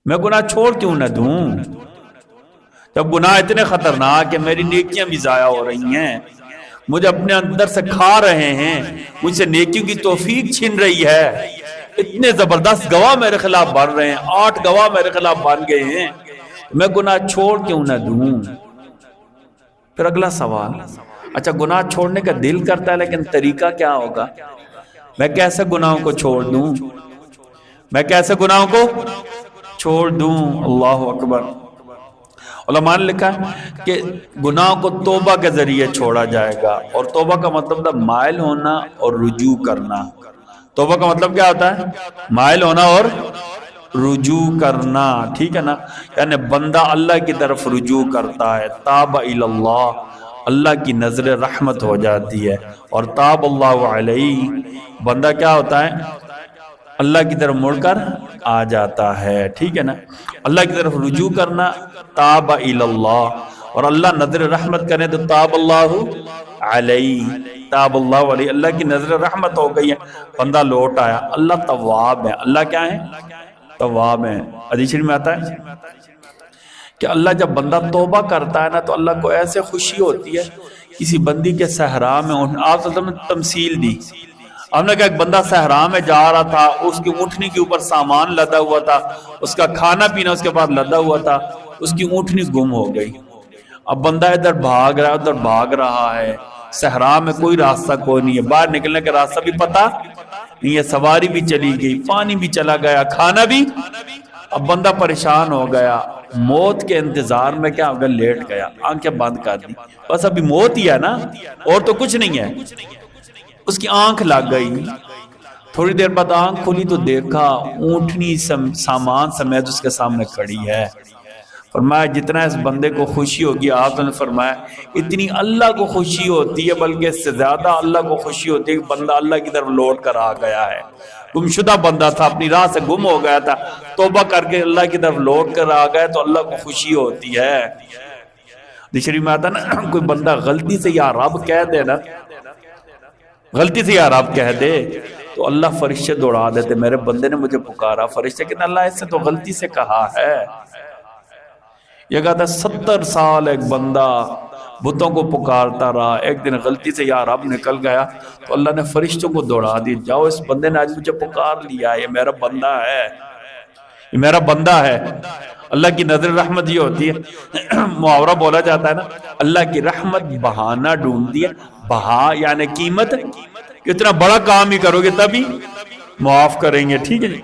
میں گناہ چھوڑ کیوں نہ دوں؟ جب گناہ اتنے خطرناک کہ میری نیکیاں بھی ضائع ہو رہی ہیں، مجھے اپنے اندر سے کھا رہے ہیں، مجھ سے نیکیوں کی توفیق چھن رہی ہے، اتنے زبردست گواہ میرے خلاف بن رہے ہیں، 8 گواہ میرے خلاف بن گئے ہیں، میں گناہ چھوڑ کیوں نہ دوں؟ پھر اگلا سوال، اچھا گناہ چھوڑنے کا دل کرتا ہے لیکن طریقہ کیا ہوگا؟ میں کیسے گناہوں کو چھوڑ دوں؟ میں کیسے گناہوں کو چھوڑ دوں؟ اللہ اکبر۔ علماء نے لکھا ہے کہ گناہ کو توبہ کے ذریعے چھوڑا جائے گا، اور توبہ کا مطلب تھا مائل ہونا اور رجوع کرنا۔ توبہ کا مطلب کیا ہوتا ہے؟ مائل ہونا اور رجوع کرنا، ٹھیک ہے نا؟ یعنی بندہ اللہ کی طرف رجوع کرتا ہے، تاب الی اللہ، اللہ کی نظر رحمت ہو جاتی ہے، اور تاب اللہ علیہ، بندہ کیا ہوتا ہے؟ اللہ کی طرف مڑ کر آ جاتا ہے، ٹھیک ہے نا؟ اللہ کی طرف رجوع کرنا، تاب الی اللہ، اور اللہ نظر رحمت کرے تو تاب اللہ علیہ، تاب اللہ علیہ، اللہ کی نظر رحمت ہو گئی ہے، بندہ لوٹ آیا۔ اللہ تواب ہے، اللہ کیا ہے؟ تواب ہے۔ حدیث شریف میں آتا ہے کہ اللہ جب بندہ توبہ کرتا ہے نا تو اللہ کو ایسے خوشی ہوتی ہے، کسی بندی کے صحرا میں آپ صلی اللہ علیہ وسلم نے تمثیل دی، ہم نے کہا ایک بندہ صحرا میں جا رہا تھا، اس کی اونٹنی کے اوپر سامان لدا ہوا تھا، اس کا کھانا پینا اس کے بعد لدا ہوا تھا، اس کی اونٹنی گم ہو گئی۔ اب بندہ ادھر بھاگ رہا ہے، ادھر بھاگ رہا ہے، صحرا میں کوئی راستہ کوئی نہیں ہے، باہر نکلنے کا راستہ بھی پتہ نہیں ہے، سواری بھی چلی گئی، پانی بھی چلا گیا، کھانا بھی۔ اب بندہ پریشان ہو گیا، موت کے انتظار میں کیا ہوگا؟ لیٹ گیا، آنکھیں بند کر دی، بس ابھی موت ہی ہے نا، اور تو کچھ نہیں ہے۔ اس کی آنکھ لگ گئی، تھوڑی دیر بعد آنکھ کھلی تو دیکھا اونٹنی سامان سمیت اس کے سامنے کھڑی ہے۔ فرمایا جتنا اس بندے کو خوشی ہوگی، آپ نے فرمایا اتنی اللہ کو خوشی ہوتی ہے، بلکہ اس سے زیادہ اللہ کو خوشی ہوتی ہے کہ بندہ اللہ کی طرف لوٹ کر آ گیا ہے۔ گمشدہ بندہ تھا، اپنی راہ سے گم ہو گیا تھا، توبہ کر کے اللہ کی طرف لوٹ کر آ گیا تو اللہ کو خوشی ہوتی ہے۔ شریف میں آتا نا، کوئی بندہ غلطی سے یا رب کہہ دے نا، غلطی سے یا رب کہہ دے تو اللہ فرشتے دوڑا دیتے، میرے بندے نے مجھے پکارا، فرشتے کہتے اللہ اس سے تو غلطی سے کہا ہے۔ یہ کہتا ہے 70 سال ایک بندہ بتوں کو پکارتا رہا، ایک دن غلطی سے یا رب نکل گیا تو اللہ نے فرشتوں کو دوڑا دی، جاؤ اس بندے نے آج مجھے پکار لیا، یہ میرا بندہ ہے، یہ میرا بندہ ہے۔ اللہ کی نظر رحمت یہ ہوتی ہے، محاورہ بولا جاتا ہے نا، اللہ کی رحمت بہانہ ڈھونڈتی ہے، بہا یعنی قیمت، اتنا بڑا کام ہی کرو گے تبھی معاف کریں گے، ٹھیک ہے جی۔